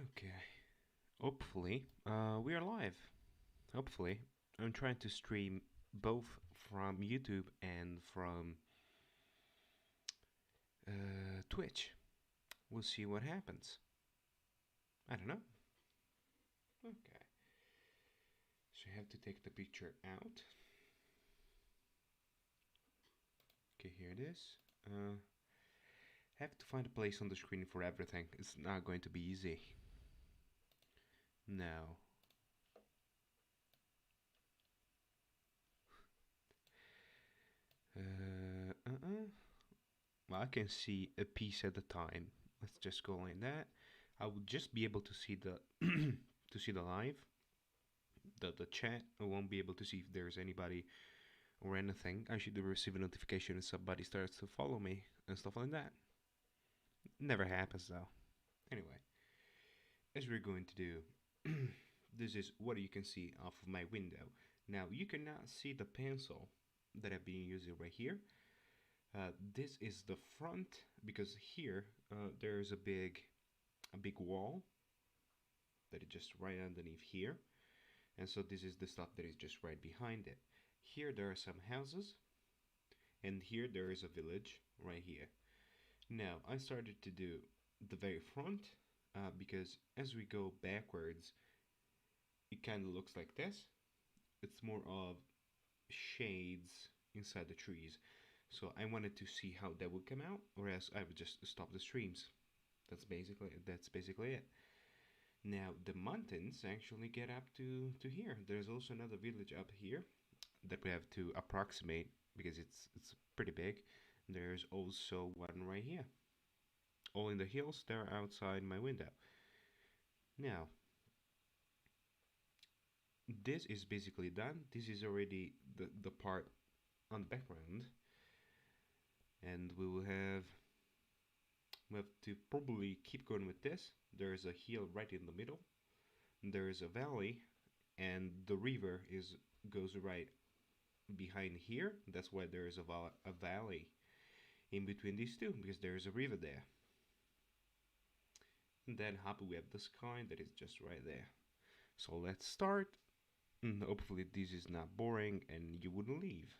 Okay. Hopefully, we are live. Hopefully, I'm trying to stream both from YouTube and from Twitch. We'll see what happens. I don't know. Okay. So I have to take the picture out. Okay, here it is. Have to find a place on the screen for everything. It's not going to be easy. No. Well, I can see a piece at a time. Let's just go like that. I will just be able to see the to see the live, the chat. I won't be able to see if there's anybody or anything. I should receive a notification if somebody starts to follow me and stuff like that. Never happens though. Anyway, as we're going to do, this is what you can see off of my window. Now you cannot see the pencil that I've been using right here. This is the front because here there's a big wall that is just right underneath here, and so this is the stuff that is just right behind it. Here there are some houses, and here there is a village right here. Now I started to do the very front because as we go backwards, it kind of looks like this. It's more of shades inside the trees. So I wanted to see how that would come out, or else I would just stop the streams. That's basically it. Now the mountains actually get up to here. There's also another village up here that we have to approximate because it's pretty big. There's also one right here. All in the hills, they're outside my window. Now, this is basically done. This is already the part on the background. And we have to probably keep going with this. There's a hill right in the middle. There is a valley, and the river is goes right behind here. That's why there is a valley in between these two because there is a river there. And then happy we have the sky that is just right there. So let's start. Hopefully this is not boring and you wouldn't leave.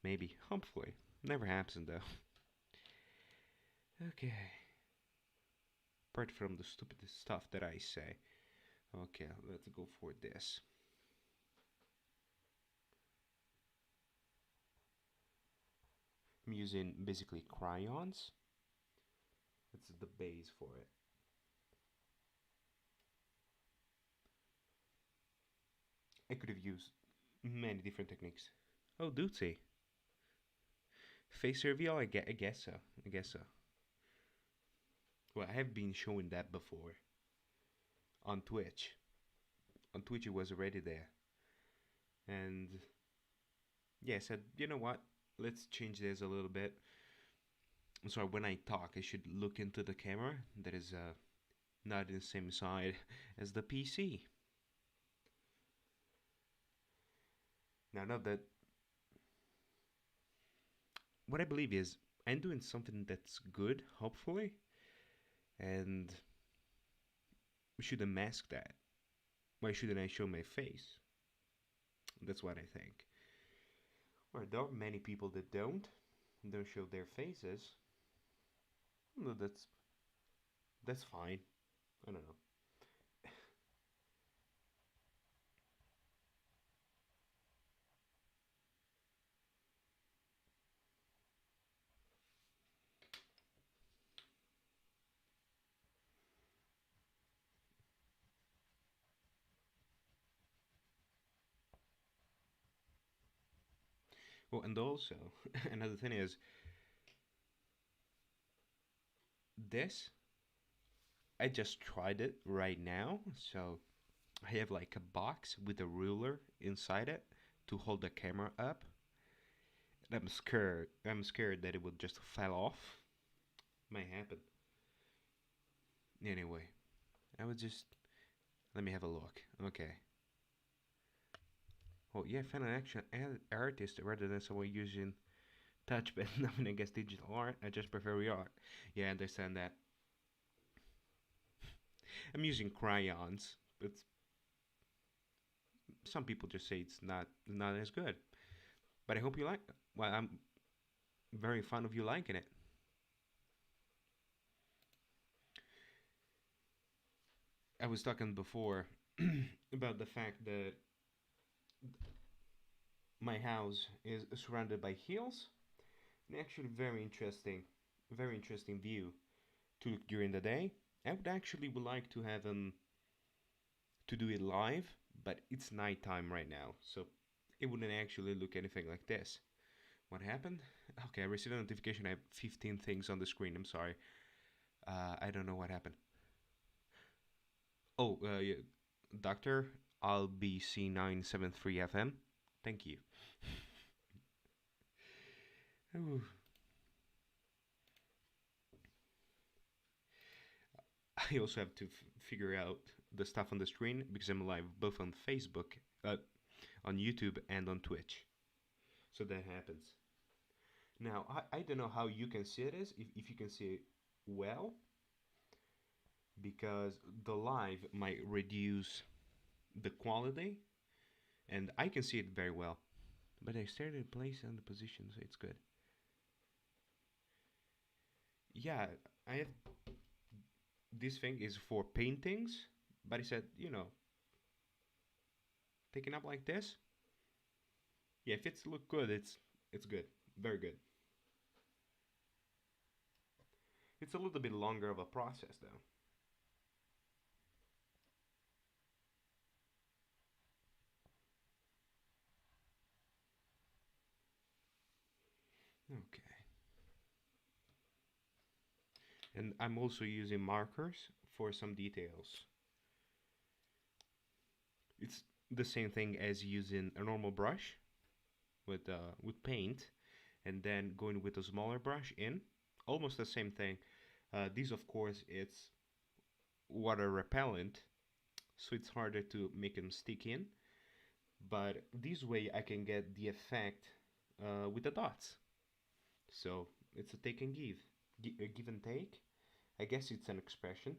Maybe, hopefully. Never happens though. Okay. Apart from the stupid stuff that I say. Okay, let's go for this. I'm using basically crayons. That's the base for it. I could have used many different techniques. Oh, Dootsie. Face reveal? I guess so. I guess so. Well, I have been showing that before. On Twitch. On Twitch it was already there. And yeah, I said, you know what? Let's change this a little bit. So when I talk, I should look into the camera that is not in the same side as the PC. Now that what I believe is I'm doing something that's good, hopefully, and we shouldn't mask that. Why shouldn't I show my face? That's what I think. Well, there are many people that don't show their faces. No, that's fine. I don't know. Oh, and also another thing is this. I just tried it right now, so I have like a box with a ruler inside it to hold the camera up. And I'm scared. I'm scared that it will just fall off. Might happen. Anyway, I would just let me have a look. Okay. Oh yeah, I found an actual artist rather than someone using touchpad. I mean, I guess digital art. I just prefer real art. Yeah, I understand that. I'm using crayons, but some people just say it's not as good. But I hope you like. Well, I'm very fond of you liking it. I was talking before about the fact that my house is surrounded by hills, and actually very interesting view to look during the day. I would actually would like to have to do it live, but it's nighttime right now, so it wouldn't actually look anything like this. What happened? Okay, I received a notification. I have 15 things on the screen. I'm sorry. I don't know what happened. Oh, yeah, Doctor, I'll be C973 FM. Thank you. Ooh. I also have to figure out the stuff on the screen because I'm live both on Facebook, on YouTube, and on Twitch. So that happens. Now, I don't know how you can see it is, if you can see it well, because the live might reduce the quality, and I can see it very well. But I started placing the position, so it's good. Yeah, I have this thing is for paintings, but I said, taking up like this. Yeah, if it's look good, it's good, very good. It's a little bit longer of a process though. Okay, and I'm also using markers for some details. It's the same thing as using a normal brush with paint, and then going with a smaller brush in. Almost the same thing. These, of course, it's water repellent, so it's harder to make them stick in. But this way, I can get the effect with the dots. So it's a take and give, a give and take. I guess it's an expression.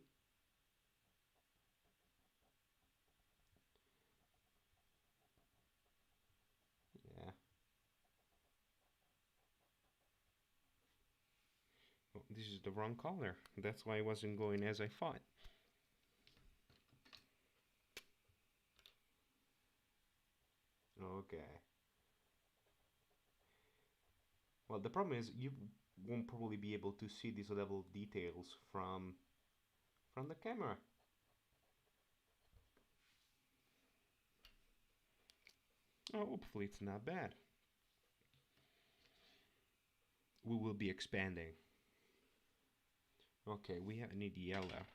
Yeah. Oh, this is the wrong color. That's why it wasn't going as I thought. Okay. Well, the problem is you won't probably be able to see these level of details from the camera. Oh, hopefully it's not bad. We will be expanding. Okay, we need yellow.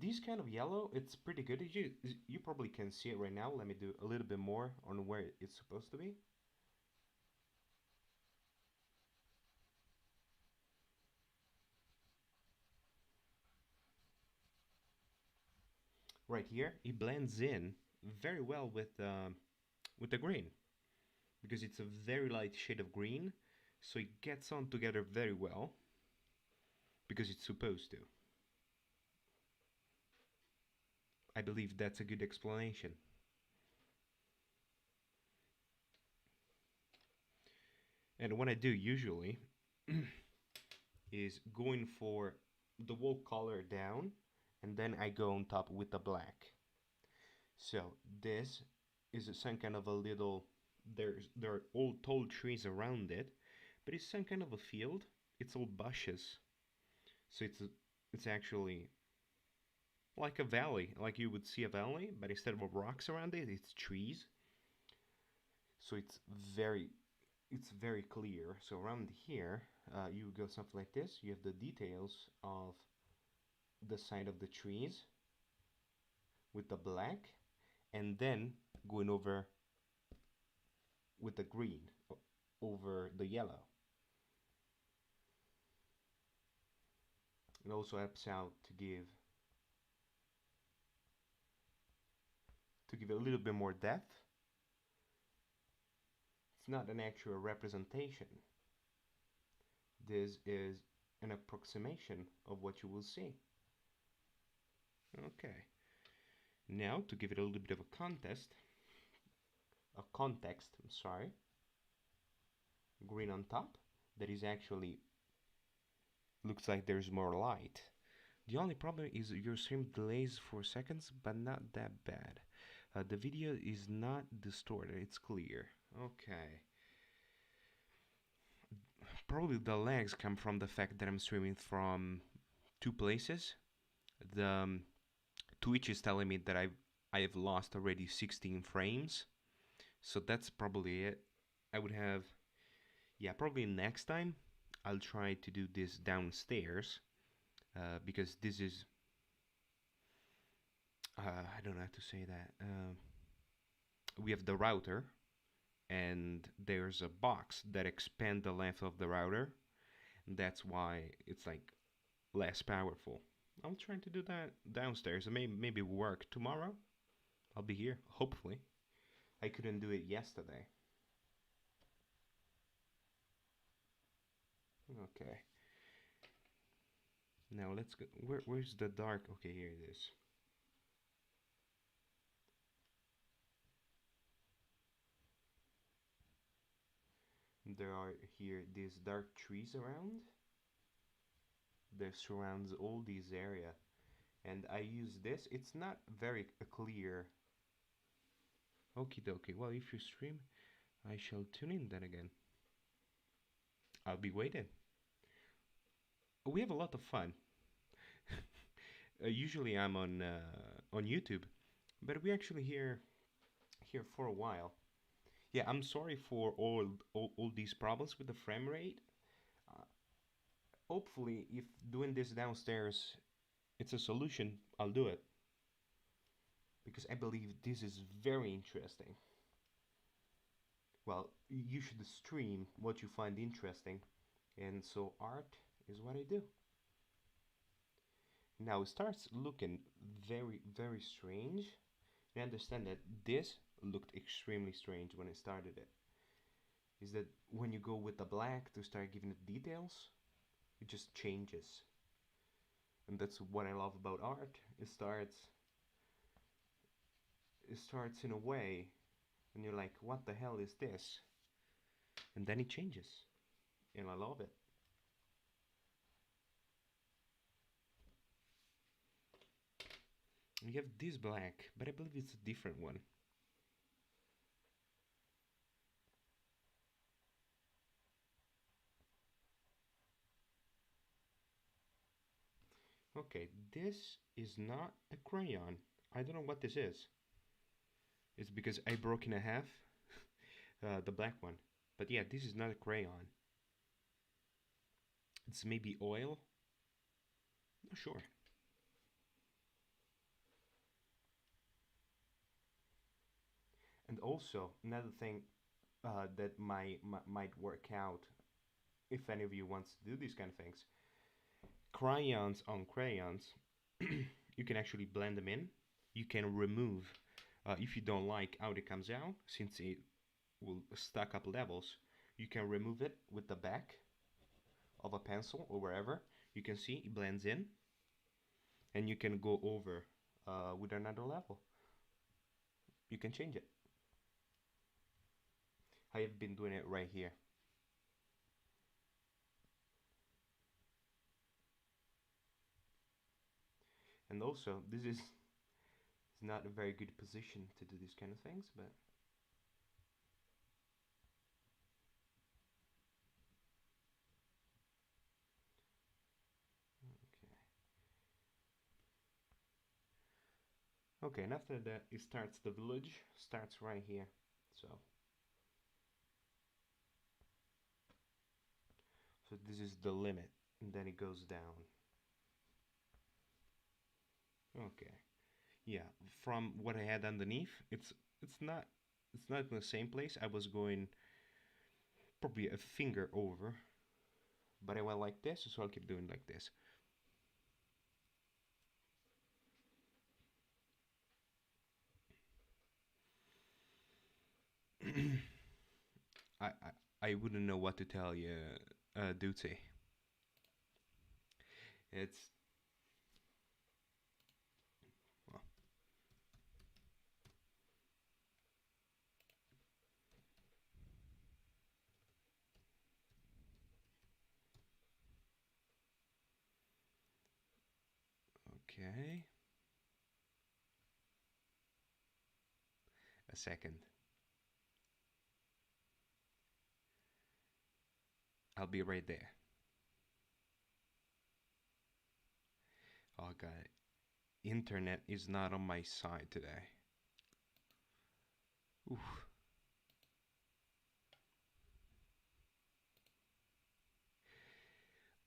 This kind of yellow, it's pretty good. You probably can see it right now. Let me do a little bit more on where it's supposed to be. Right here, it blends in very well with the green because it's a very light shade of green, so it gets on together very well because it's supposed to. I believe that's a good explanation. And what I do usually is going for the whole color down, and then I go on top with the black. So this is some kind of a little, there are all tall trees around it, but it's some kind of a field. It's all bushes, so it's actually like a valley, like you would see a valley, but instead of rocks around it, it's trees. So very it's very clear. So around here, you go something like this. You have the details of the side of the trees with the black, and then going over with the green over the yellow. It also helps out to give it a little bit more depth. It's not an actual representation. This is an approximation of what you will see. Okay. Now to give it a little bit of a context, I'm sorry. Green on top. That is actually looks like there's more light. The only problem is your stream delays for seconds, but not that bad. The video is not distorted, it's clear. Okay. Probably the lags come from the fact that I'm streaming from two places. The Twitch is telling me that I've lost already 16 frames, so that's probably it. I would have, yeah, probably next time I'll try to do this downstairs because this is I don't know how to say that. We have the router, and there's a box that expands the length of the router. That's why it's like less powerful. I'm trying to do that downstairs. And maybe work tomorrow. I'll be here, hopefully. I couldn't do it yesterday. Okay. Now let's go. Where's the dark? Okay, here it is. There are here these dark trees around that surrounds all this area, and I use this. It's not very clear. Okie dokie. Well, if you stream, I shall tune in then again. I'll be waiting. We have a lot of fun. Usually I'm on YouTube, but we actually here for a while. Yeah, I'm sorry for all these problems with the frame rate. Uh, Hopefully, if doing this downstairs it's a solution, I'll do it because I believe this is very interesting. Well, you should stream what you find interesting, and so art is what I do. Now it starts looking very strange. You understand that this looked extremely strange when I started it. Is that when you go with the black to start giving it details, it just changes. And that's what I love about art. It starts in a way and you're like, what the hell is this? And then it changes. And I love it. You have this black, but I believe it's a different one. Okay, this is not a crayon. I don't know what this is. It's because I broke in half the black one. But yeah, this is not a crayon. It's maybe oil. Not sure. And also another thing that might work out if any of you wants to do these kind of things. Crayons on crayons, you can actually blend them in. You can remove if you don't like how it comes out, since it will stack up levels. You can remove it with the back of a pencil or wherever. You can see it blends in, and you can go over with another level. You can change it. I have been doing it right here. And also, this is not a very good position to do these kind of things, but okay. And after that, it starts the village, starts right here. So this is the limit, and then it goes down. Okay. Yeah, from what I had underneath, it's not in the same place. I was going probably a finger over, but I went like this, so I'll keep doing like this. I, I I wouldn't know what to tell you, Duty. It's well, okay. A second. I'll be right there. Oh god, internet is not on my side today. Oof.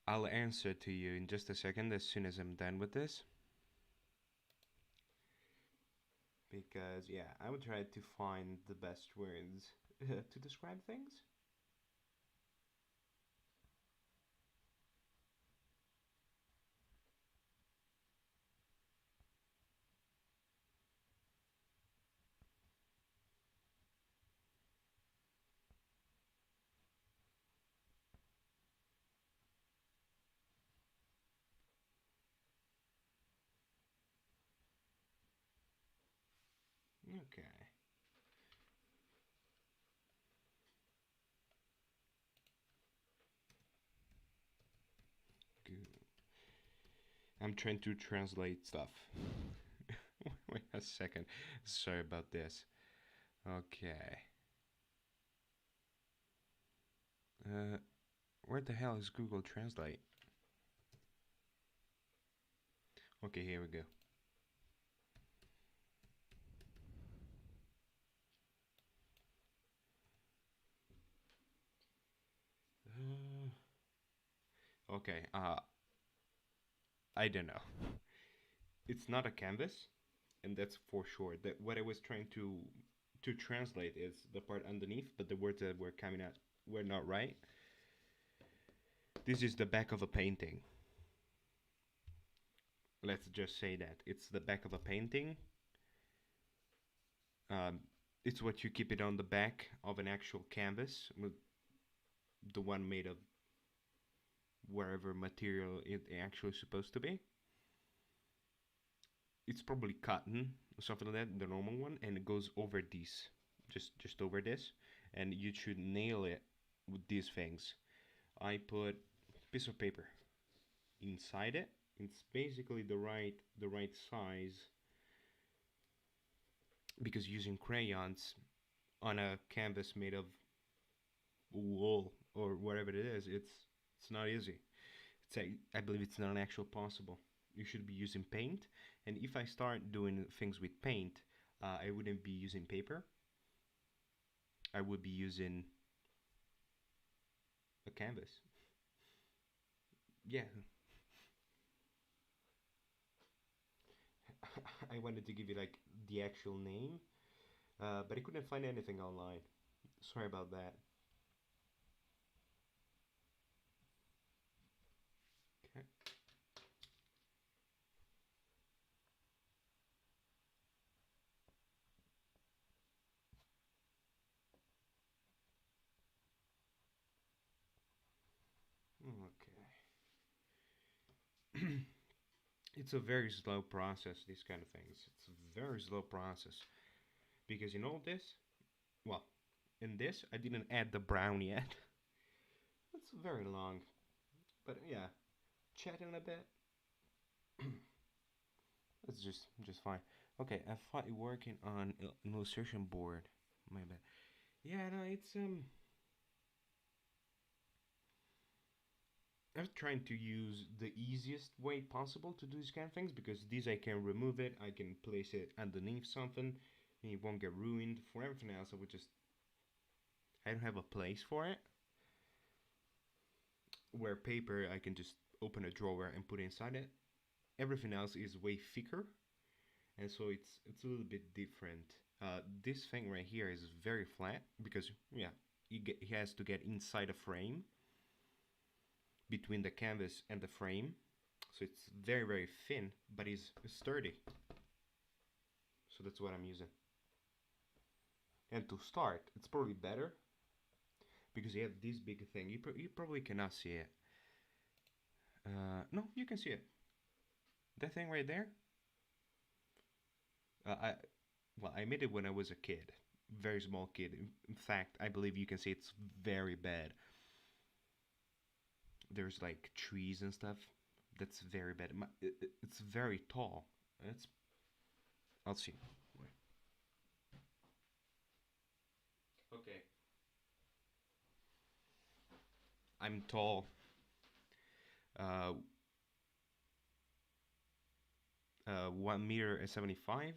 I'll answer to you in just a second as soon as I'm done with this. Because, yeah, I would try to find the best words to describe things. Okay. Good. I'm trying to translate stuff. Wait a second. Sorry about this. Okay. Uh, where the hell is Google Translate? Okay, here we go. Okay, I don't know. It's not a canvas, and that's for sure. That what I was trying to translate is the part underneath, but the words that were coming out were not right. This is the back of a painting. Let's just say that it's the back of a painting. Um, it's what you keep it on the back of an actual canvas, the one made of wherever material it actually supposed to be. It's probably cotton or something like that, the normal one, and it goes over this, just over this, and you should nail it with these things. I put piece of paper inside it. It's basically the right size because using crayons on a canvas made of wool or whatever it is, it's not easy. I believe it's not actually possible. You should be using paint, and if I start doing things with paint, I wouldn't be using paper. I would be using a canvas. Yeah, I wanted to give you like the actual name, but I couldn't find anything online. Sorry about that. Okay. Okay. It's a very slow process. These kind of things. It's a very slow process because in all this, well, in this I didn't add the brown yet. It's very long, but yeah, chatting a bit. It's just fine. Okay, I thought you working on an illustration board. My bad. Yeah, no, I'm trying to use the easiest way possible to do these kind of things because these I can remove it, I can place it underneath something, and it won't get ruined. For everything else, I don't have a place for it. Where paper, I can just open a drawer and put it inside it. Everything else is way thicker, and so it's a little bit different. This thing right here is very flat because yeah, he has to get inside a frame between the canvas and the frame, so it's very thin, but it's sturdy. So that's what I'm using. And to start, it's probably better because you have this big thing. You probably cannot see it. No, you can see it. That thing right there. I well, I made it when I was a kid, very small kid. In fact, I believe you can see it's very bad. There's like trees and stuff. That's very bad. It's very tall. It's. I'll see. Wait. Okay. I'm tall. Uh, 1 meter and 75,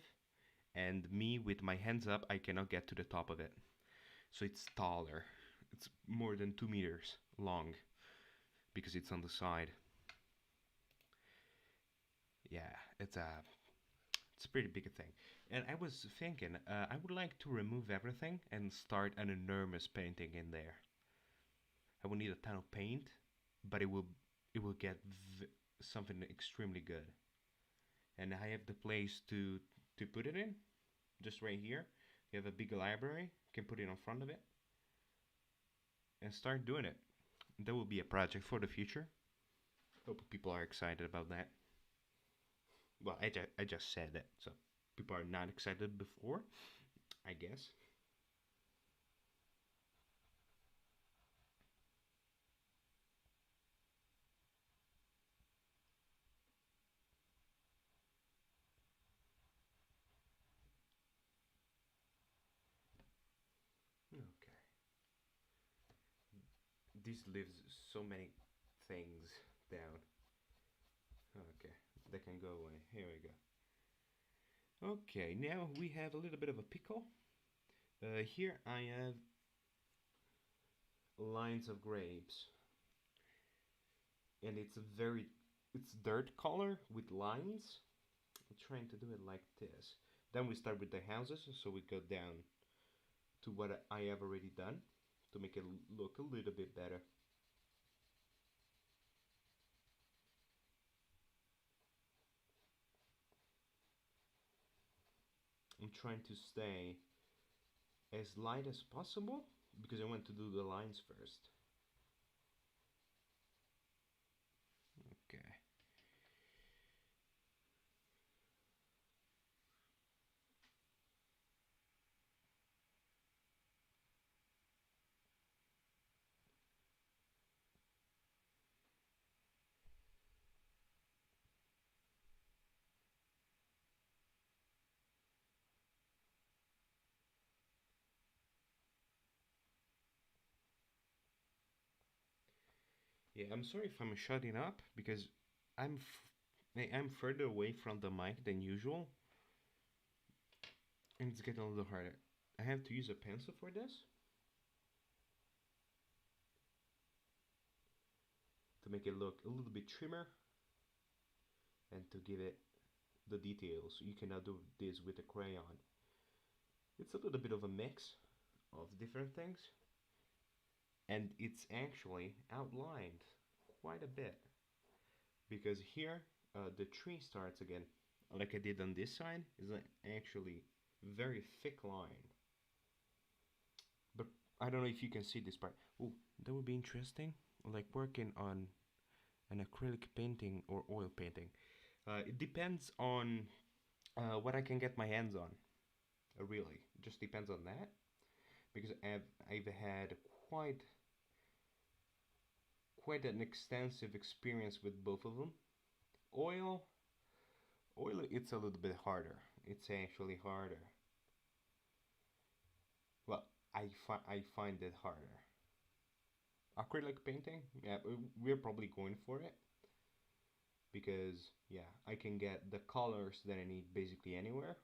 and me with my hands up, I cannot get to the top of it. So it's taller. It's more than 2 meters long because it's on the side. Yeah, it's a pretty big thing. And I was thinking, I would like to remove everything and start an enormous painting in there. I will need a ton of paint, but it will get something extremely good. And I have the place to put it in, just right here. You have a big library, you can put it in front of it and start doing it. That will be a project for the future. Hope people are excited about that. Well, I just said that, so people are not excited before, I guess. Okay. This leaves so many things down. Okay, they can go away. Here we go. Okay, now we have a little bit of a pickle. Here I have lines of grapes, and it's dirt color with lines. I'm trying to do it like this. Then we start with the houses, so we go down to what I have already done to make it look a little bit better. I'm trying to stay as light as possible because I want to do the lines first. Okay. Yeah, I'm sorry if I'm shutting up because I'm further away from the mic than usual, and it's getting a little harder. I have to use a pencil for this to make it look a little bit trimmer and to give it the details. You cannot do this with a crayon. It's a little bit of a mix of different things, and it's actually outlined quite a bit because here the tree starts again, like I did on this side, is actually very thick line. But I don't know if you can see this part. Oh, that would be interesting. Like working on an acrylic painting or oil painting. It depends on what I can get my hands on. Really, it just depends on that because I've had quite quite an extensive experience with both of them. Oil, oil, it's a little bit harder. It's actually harder. Well, I find it harder. Acrylic painting, yeah, we're probably going for it because yeah, I can get the colors that I need basically anywhere,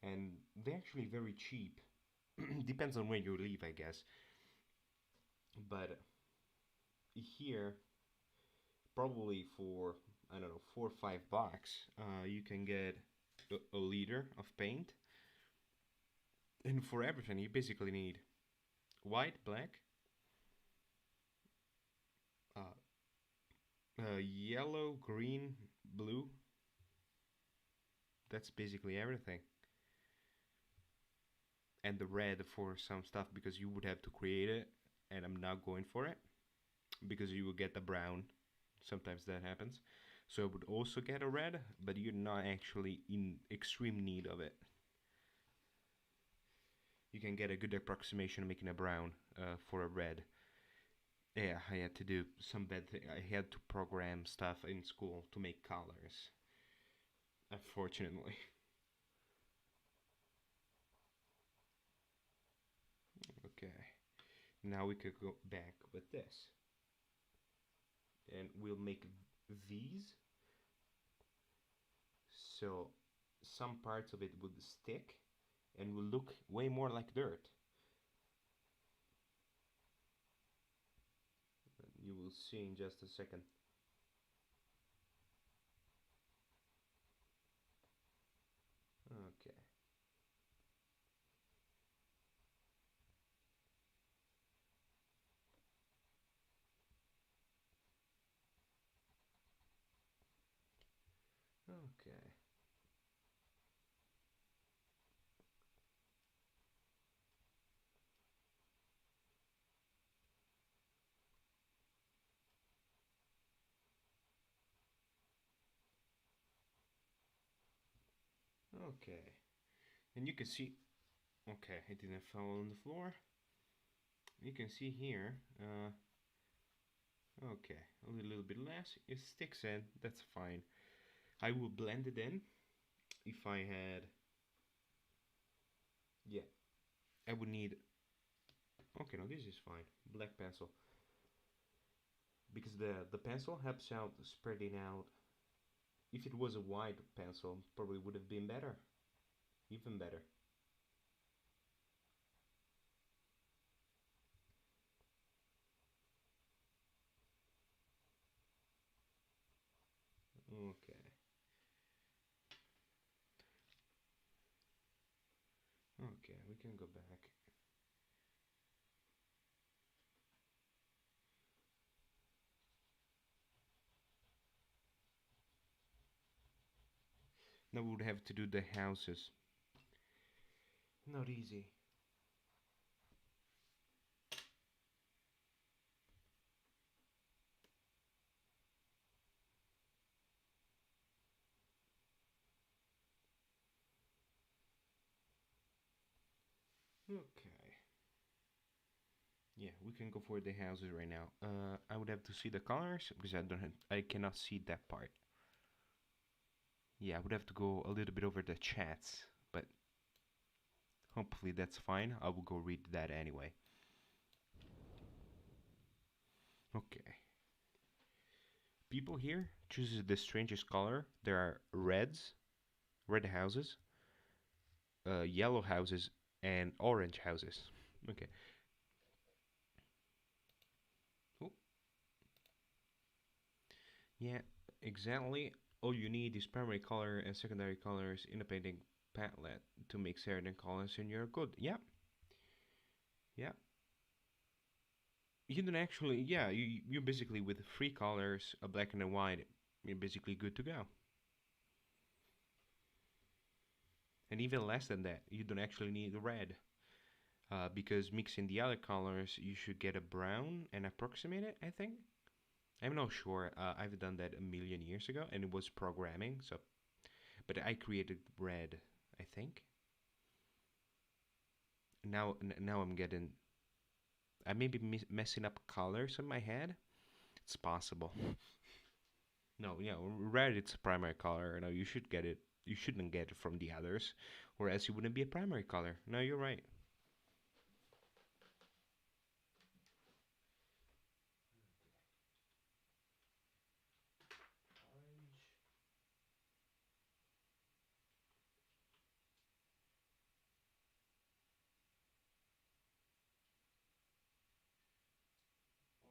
and they're actually very cheap. Depends on where you live, I guess. But here, probably for I don't know $4 or $5, you can get a liter of paint, and for everything you basically need white, black, uh, yellow, green, blue. That's basically everything. And the red for some stuff because you would have to create it, and I'm not going for it because you will get the brown Sometimes that happens. So I would also get a red, but you're not actually in extreme need of it. You can get a good approximation of making a brown for a red. Yeah, I had to do some bad thing. I had to program stuff in school to make colors. Unfortunately. Okay. Now we could go back with this. And we'll make these. So some parts of it would stick and will look way more like dirt. You will see in just a second. Okay. Okay. Okay. And you can see, okay, it didn't fall on the floor. You can see here, okay, a little bit less. It sticks in, that's fine. I will blend it in if I had, yeah, I would need, okay, no, this is fine. Black pencil. Because the pencil helps out spreading out. If it was a white pencil, probably would have been better. Even better. Okay. Okay, we can go back. Now we would have to do the houses. Not easy. Okay. Yeah, we can go for the houses right now. I would have to see the colors because I cannot see that part. Yeah, I would have to go a little bit over the chats, but hopefully that's fine. I will go read that anyway. Okay. People here chooses the strangest color. There are red houses, yellow houses, and orange houses. Okay. Oh, yeah, exactly. All you need is primary color and secondary colors in a painting palette to make certain colors, and you're good. Yeah, yeah. You don't actually, yeah. You basically with three colors, a black and a white, you're basically good to go. And even less than that, you don't actually need red. Because mixing the other colors, you should get a brown and approximate it, I think. I'm not sure. I've done that a million years ago, and it was programming. So, but I created red, I think. Now I'm getting. I may be messing up colors in my head. It's possible. No, yeah, red it's a primary color. No, you should get it. You shouldn't get it from the others, or else it wouldn't be a primary color. No, you're right.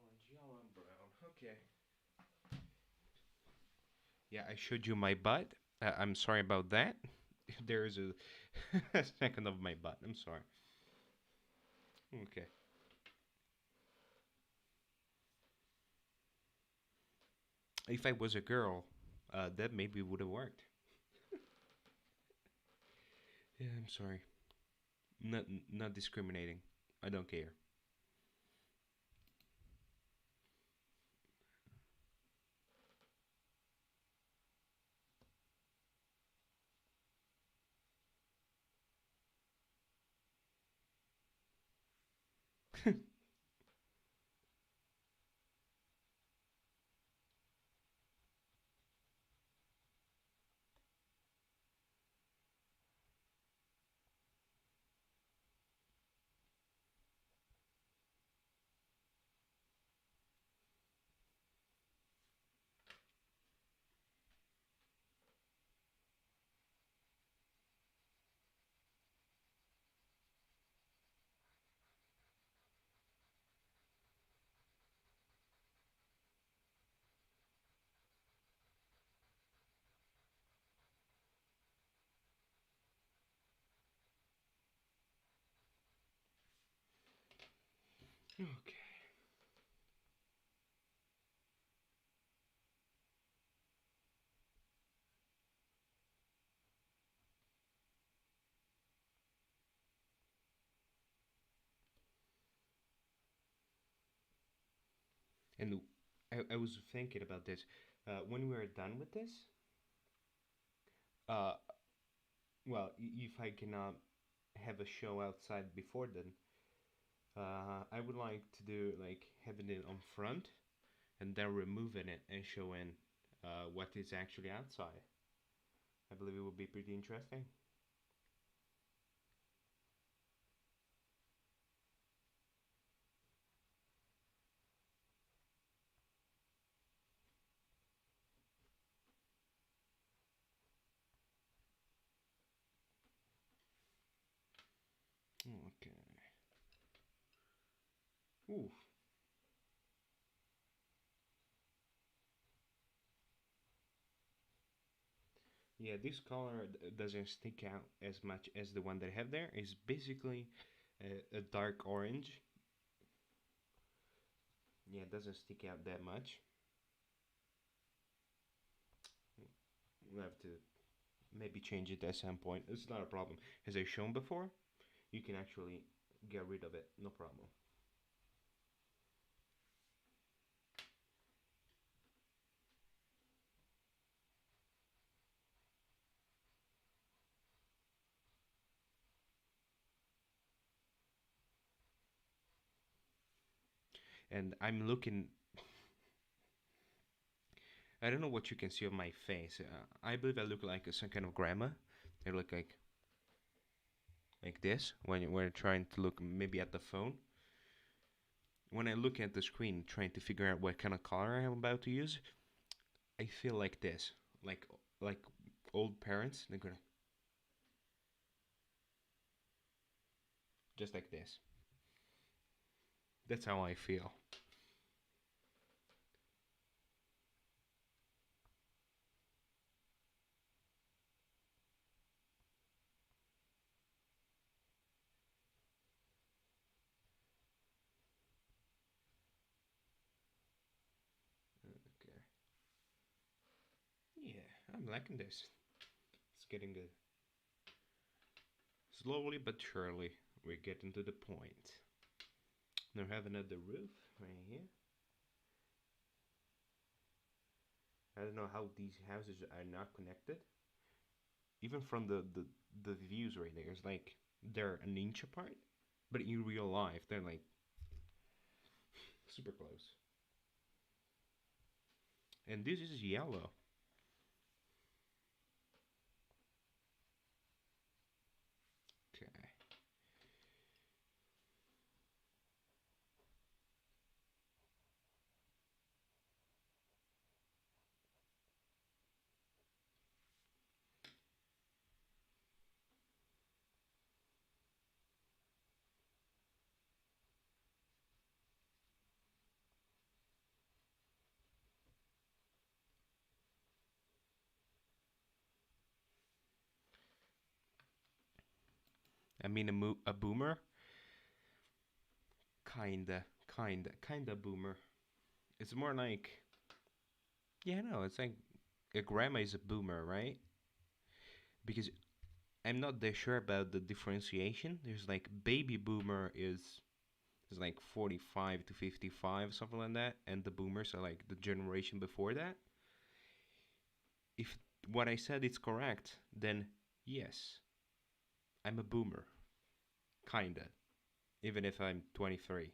Orange, yellow, and brown. Okay. Yeah, I showed you my butt. I'm sorry about that. There is a, a second of my butt. I'm sorry. Okay. If I was a girl, that maybe would have worked. Yeah, I'm sorry. Not discriminating. I don't care. Okay. And I was thinking about this. When we are done with this, uh, well, if I cannot have a show outside before then, I would like to do like having it on front and then removing it and showing what is actually outside. I believe it would be pretty interesting. Okay. Ooh. Yeah, this color doesn't stick out as much as the one that I have there. It's basically a dark orange. Yeah, it doesn't stick out that much. We'll have to maybe change it at some point. It's not a problem. As I've shown before, you can actually get rid of it, no problem. And I'm looking. I don't know what you can see on my face. I believe I look like some kind of grandma. I look like this when you're trying to look maybe at the phone. When I look at the screen trying to figure out what kind of color I'm about to use, I feel like this, like like old parents. They're gonna just like this. That's how I feel. Okay. Yeah, I'm liking this. It's getting good. Slowly but surely, we're getting to the point. Now have another roof right here. I don't know how these houses are not connected. Even from the views right there, it's like they're an inch apart, but in real life, they're like super close. And this is yellow. Okay. I mean, a boomer, kinda boomer. It's more like, yeah, no, it's like a grandma is a boomer, right? Because I'm not that sure about the differentiation. There's like baby boomer is like 45 to 55, something like that, and the boomers are like the generation before that. If what I said is correct, then yes, I'm a boomer, kinda, even if I'm 23.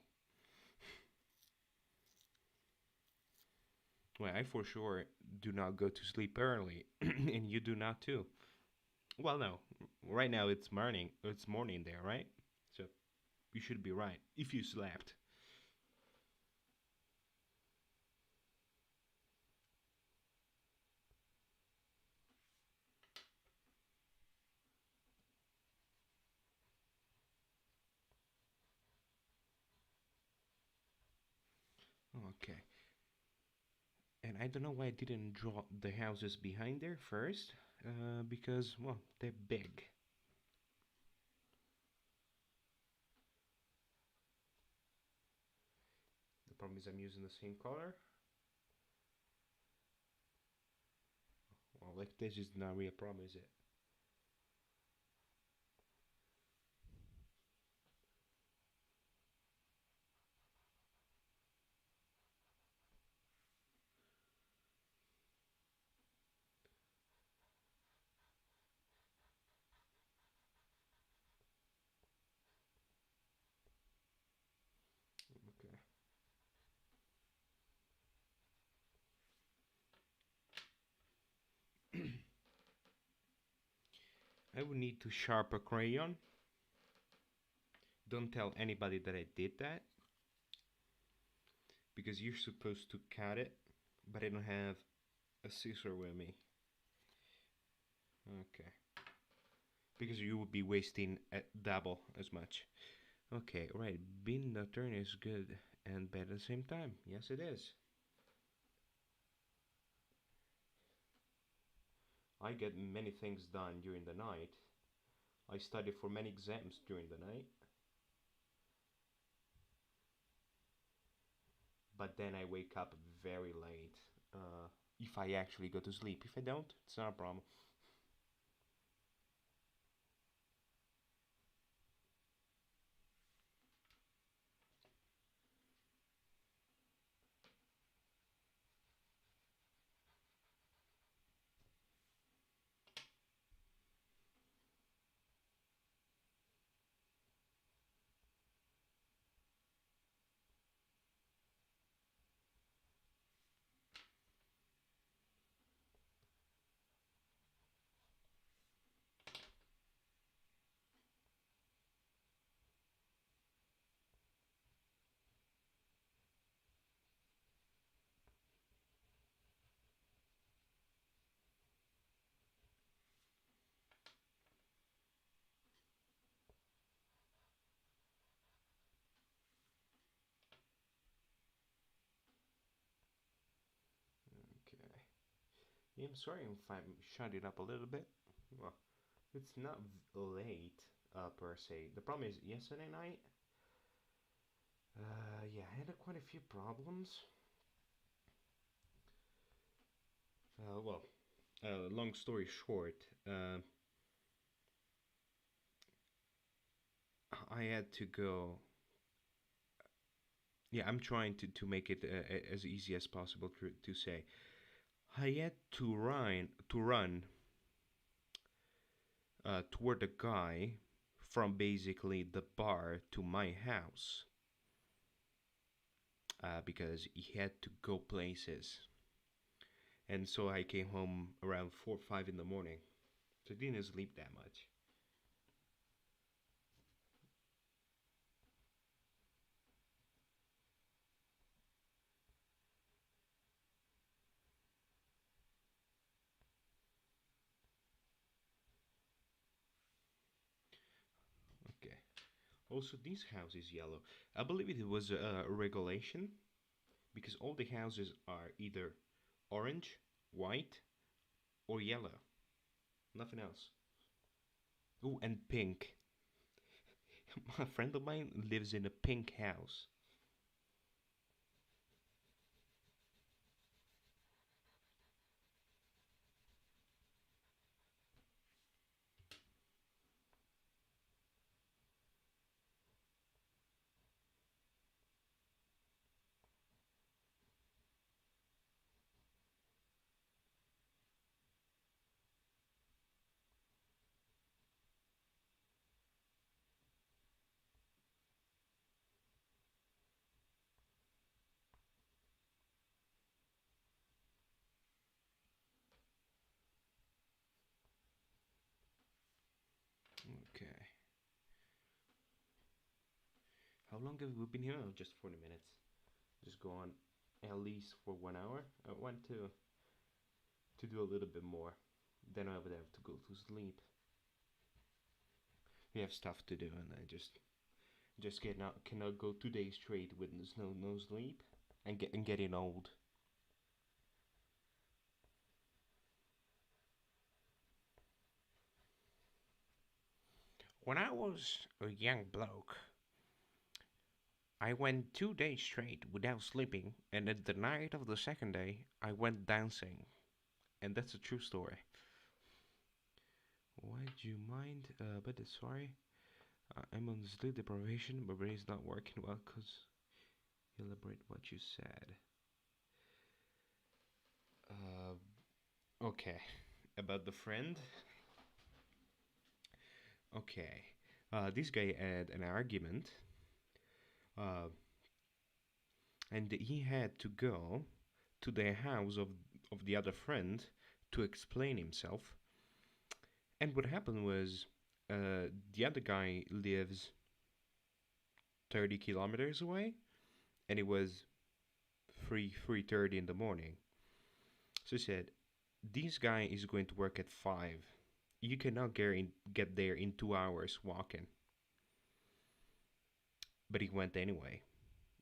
Well, I for sure do not go to sleep early, and you do not too. Well, no, right now it's morning. It's morning there, right? So you should be right if you slept. Okay. And I don't know why I didn't draw the houses behind there first, because, well, they're big. Problem is I'm using the same color. Well, like this is not really a problem, is it? Okay. I would need to sharpen a crayon. Don't tell anybody that I did that, because you're supposed to cut it, but I don't have a scissor with me. Okay. Because you would be wasting double as much. Okay, right. Being nocturne is good and bad at the same time. Yes, it is. I get many things done during the night. I study for many exams during the night. But then I wake up very late. If I actually go to sleep. If I don't, it's not a problem. Okay. Yeah, I'm sorry if I'm shut it up a little bit. Well, it's not late per se. The problem is yesterday night. Yeah, I had quite a few problems. Well, long story short, I had to go. Yeah, I'm trying to make it as easy as possible to say. I had to run toward the guy from basically the bar to my house because he had to go places, and so I came home around 4 or 5 in the morning. So I didn't sleep that much. Okay. Also, this house is yellow. I believe it was a regulation because all the houses are either orange, white, or yellow. Nothing else. Oh, and pink. A friend of mine lives in a pink house. Okay. How long have we been here? Oh, just 40 minutes. Just go on at least for 1 hour. I want to do a little bit more. Then I would have to go to sleep. We have stuff to do, and I just cannot go 2 days straight with no sleep and getting old. When I was a young bloke, I went 2 days straight without sleeping, and at the night of the second day, I went dancing. And that's a true story. Would you mind? But sorry, I'm on sleep deprivation. My brain's not working well. Cause elaborate what you said. Okay, about the friend. Okay, this guy had an argument, uh, and he had to go to the house of the other friend to explain himself. And what happened was, the other guy lives 30 kilometers away, and it was 3:30 in the morning. So he said, "This guy is going to work at 5. You cannot get there in 2 hours walking." But he went anyway.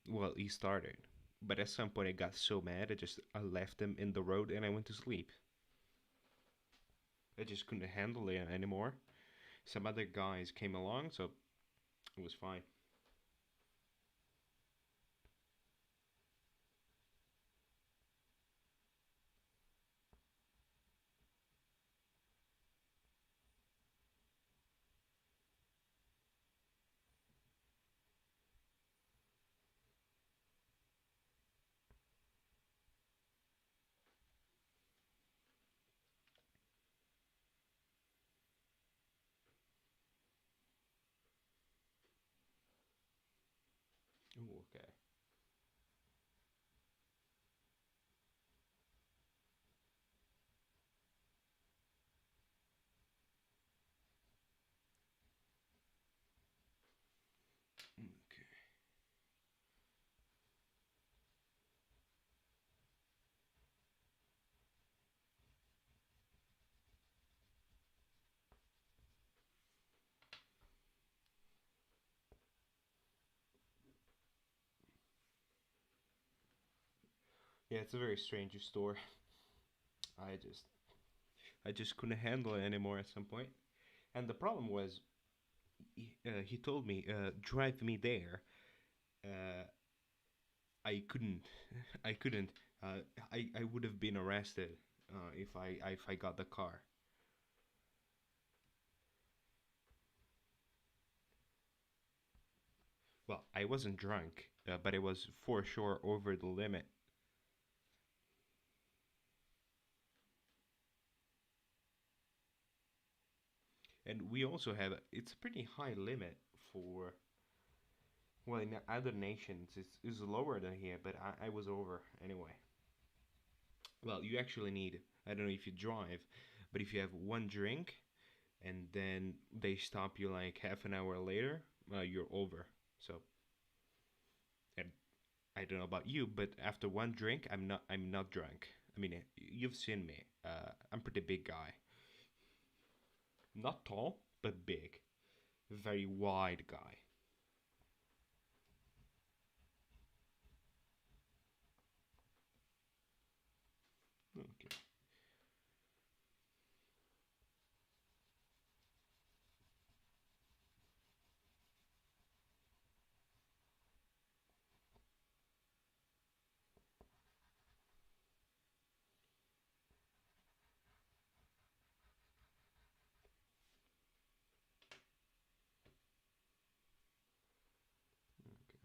Well, he started. But at some point, I got so mad, I left him in the road and I went to sleep. I just couldn't handle it anymore. Some other guys came along, so it was fine. Ooh, okay. Okay. Yeah, it's a very strange store. I just I just couldn't handle it anymore at some point. And the problem was, he told me, drive me there. Uh, I couldn't. I couldn't. I would have been arrested if I got the car. Well, I wasn't drunk, but I was for sure over the limit. And we also have, it's a pretty high limit for, well, in other nations it's lower than here, but I was over anyway. Well, you actually need, I don't know if you drive, but if you have one drink and then they stop you like half an hour later, you're over. So, and I don't know about you, but after one drink, I'm not drunk. I mean, you've seen me. I'm pretty big guy. Not tall, but big. Very wide guy. Okay. Okay.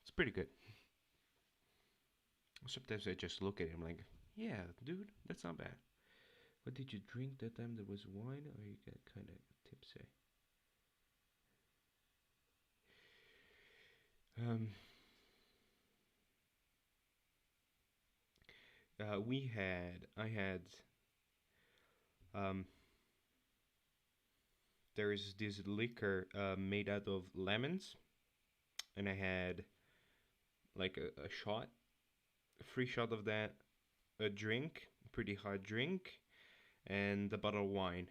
It's pretty good. Sometimes I just look at him like, yeah, dude, that's not bad. What did you drink that time? There was wine, or you get kind of tipsy? Um, I had, um, there is this liquor made out of lemons, and I had like a shot, a free shot of that, a drink, pretty hot drink, and a bottle of wine.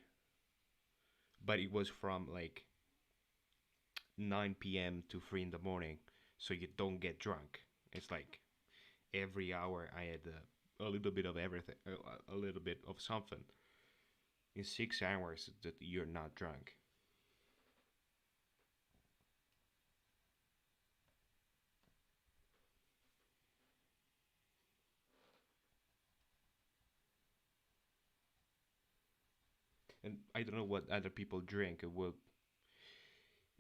But it was from like 9 p.m. to 3 in the morning, so you don't get drunk. It's like every hour I had a little bit of everything, a little bit of something. In 6 hours, that you're not drunk. And I don't know what other people drink. Well,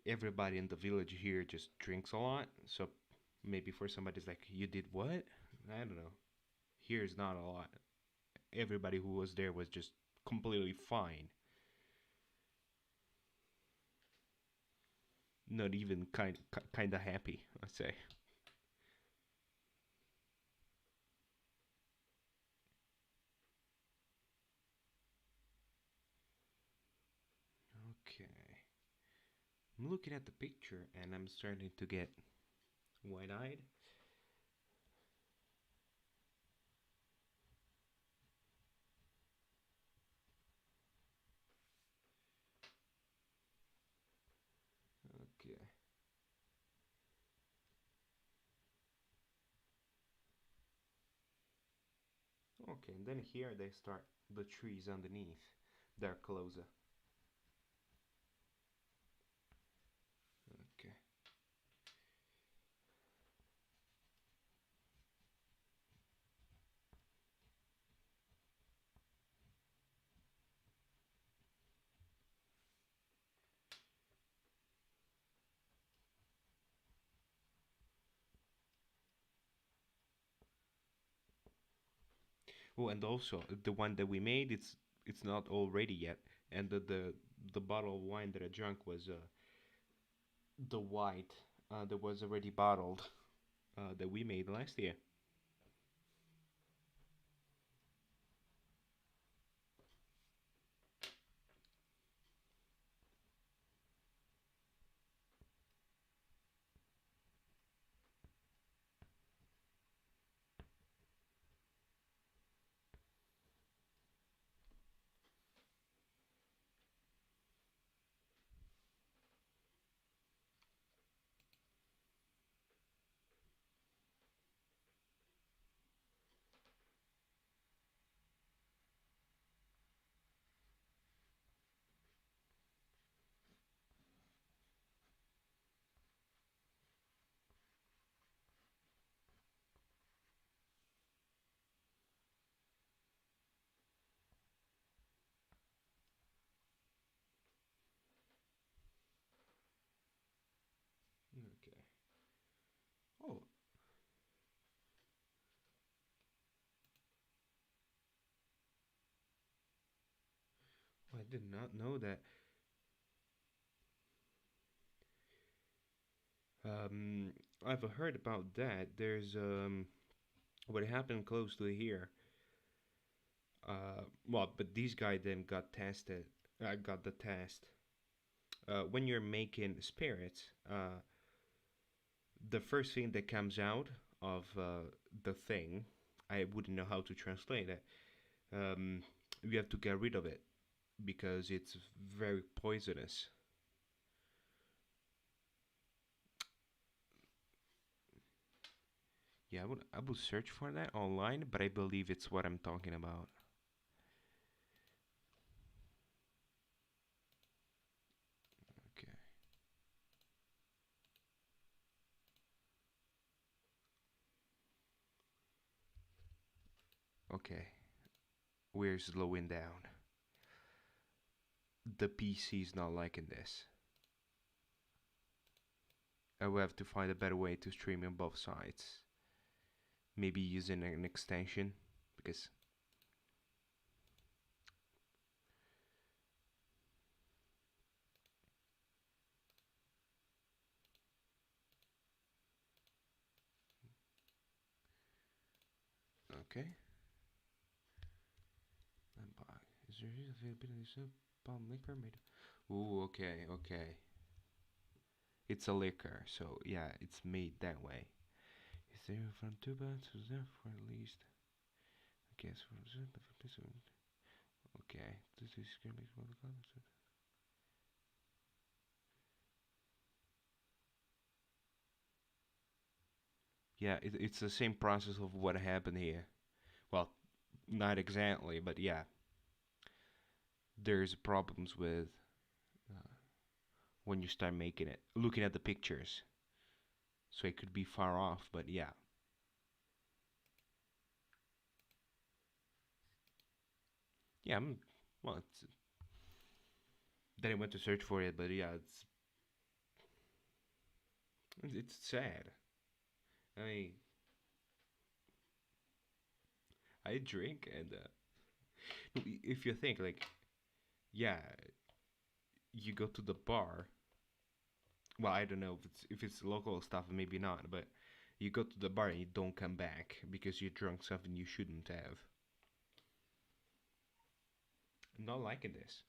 everybody in the village here just drinks a lot. So maybe for somebody's like, you did what? I don't know. Here is not a lot. Everybody who was there was just completely fine. Not even kind of happy, I'd say. Okay. I'm looking at the picture and I'm starting to get wide-eyed. Okay. Okay, and then here they start the trees underneath. They're closer. Okay. Oh, and also the one that we made, it's not all ready yet, and the bottle of wine that I drank was the white that was already bottled that we made last year. Okay. Oh, I did not know that. Um, I've heard about that. There's what happened close to here. Well, but this guy then got tested. I got the test. When you're making spirits, the first thing that comes out of the thing, I wouldn't know how to translate it. Um, you have to get rid of it because it's very poisonous. Yeah, I would search for that online, but I believe it's what I'm talking about. Okay. Okay. We're slowing down. The PC is not liking this. I will have to find a better way to stream on both sides. Maybe using an extension because okay. Is there availability of palm liquor made? Ooh, okay, okay. It's a liquor, so yeah, it's made that way. Is there from two bands? Is there for at least Guess from okay. This is gonna be one of the yeah, it's the same process of what happened here. Well, not exactly, but yeah, there's problems with uh, when you start making it, looking at the pictures. So it could be far off, but yeah, yeah. Well, then I went to search for it, but yeah, it's sad. I mean, I drink, and if you think like, yeah, you go to the bar. Well, I don't know if it's local stuff, maybe not, but you go to the bar and you don't come back because you drunk something you shouldn't have. I'm not liking this.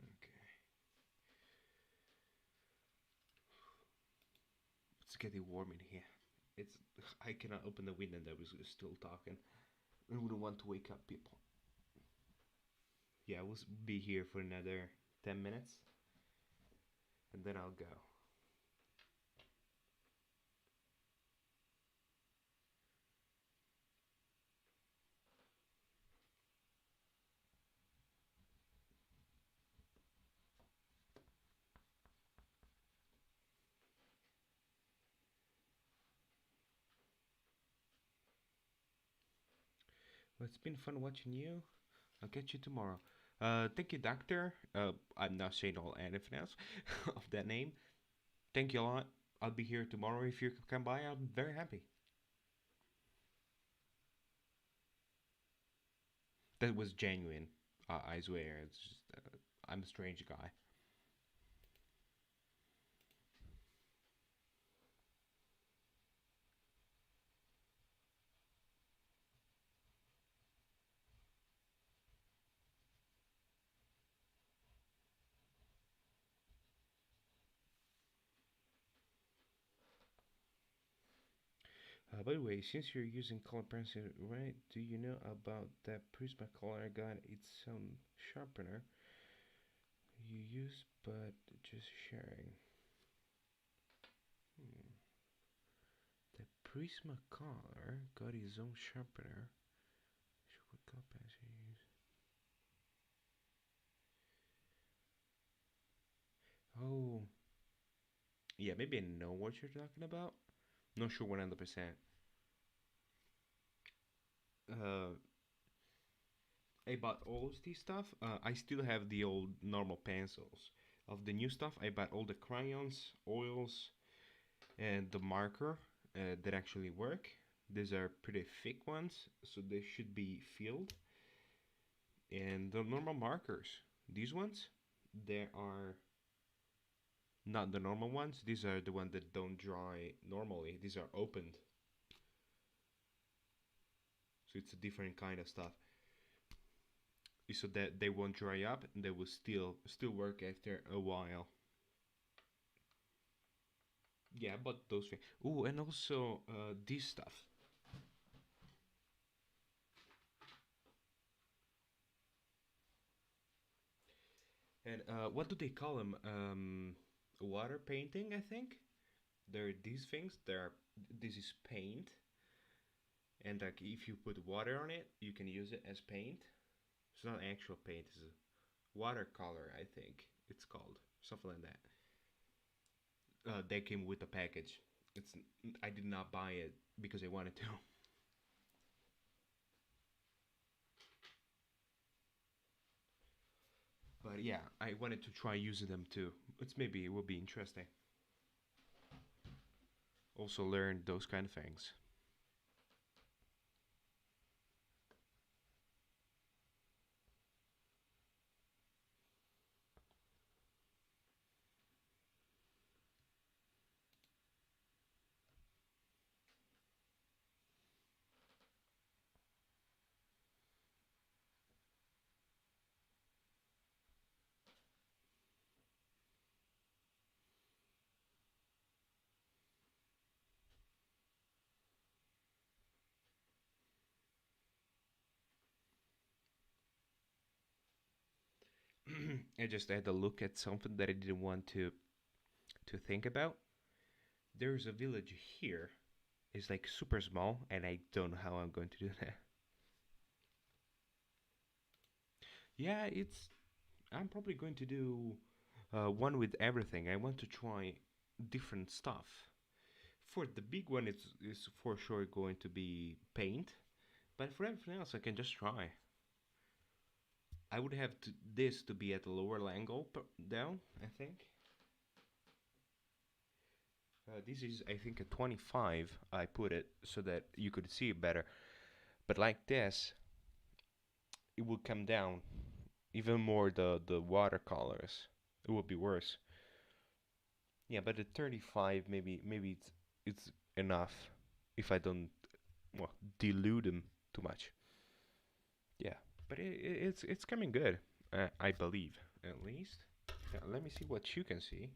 Okay, it's getting warm in here. It's I cannot open the window that was still talking. I wouldn't want to wake up people. Yeah, we'll be here for another 10 minutes, and then I'll go. Well, it's been fun watching you. I'll catch you tomorrow. Thank you, Doctor. I'm not saying all anything else of that name. Thank you a lot. I'll be here tomorrow. If you come by, I'm very happy. That was genuine. I swear. It's just, I'm a strange guy. By the way, since you're using color pencil, right? Do you know about that Prismacolor got its own sharpener you use, but just sharing? Hmm. The Prismacolor got its own sharpener. What color pencil you use? Oh, yeah, maybe I know what you're talking about. Not sure 100%. Uh, I bought all of this stuff. I still have the old normal pencils. Of the new stuff, I bought all the crayons, oils, and the marker that actually work. These are pretty thick ones, so they should be filled. And the normal markers, these ones, they are not the normal ones. These are the ones that don't dry normally. These are opened, so it's a different kind of stuff. So that they won't dry up and they will still work after a while. Yeah, but those things. Oh, and also this stuff. And what do they call them? Water painting, I think. There are these things. This is paint, and like if you put water on it, you can use it as paint. It's not actual paint. It's a watercolor, I think it's called something like that. They came with the package. It's I did not buy it because I wanted to. But yeah, I wanted to try using them too. It's maybe it will be interesting. Also learn those kind of things. I just had to look at something that I didn't want to think about. There's a village here. It's like super small, and I don't know how I'm going to do that. Yeah, it's. I'm probably going to do one with everything. I want to try different stuff. For the big one, it's for sure going to be paint, but for everything else, I can just try. I would have this to be at a lower angle down, I think. This is, I think, a 25. I put it so that you could see it better. But like this, it will come down even more the watercolors. It would be worse. Yeah, but at 35, maybe it's enough if I don't well dilute them too much. Yeah, but it's coming good. I believe at least. Yeah, let me see what you can see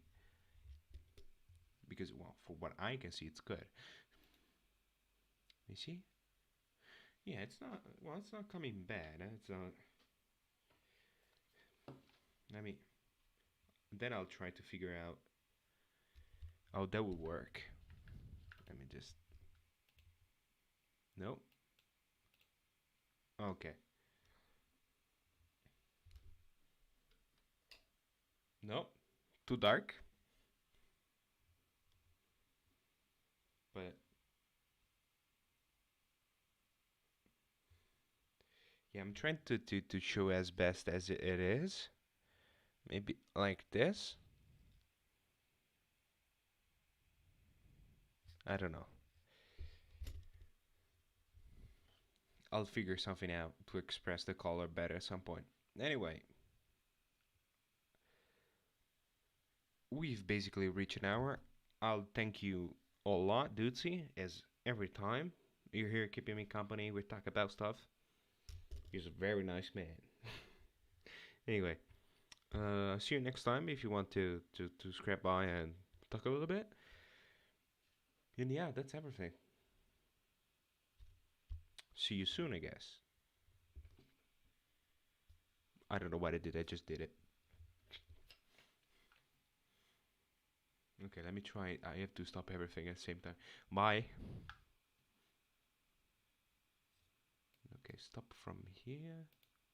because well, for what I can see, it's good. You see? Yeah, it's not well. It's not coming bad. It's not. I mean, then I'll try to figure out how that will work. Let me just. Nope. Okay. Nope. Too dark. But yeah, I'm trying to show as best as it is. Maybe like this. I don't know. I'll figure something out to express the color better at some point. Anyway, we've basically reached an hour. I'll thank you a lot, Dudesy, as every time you're here keeping me company. We talk about stuff. He's a very nice man. Anyway, see you next time if you want to scrap by and talk a little bit. And yeah, that's everything. See you soon, I guess. I don't know what I did. I just did it. Okay, let me try it. I have to stop everything at the same time. Bye. Okay, stop from here.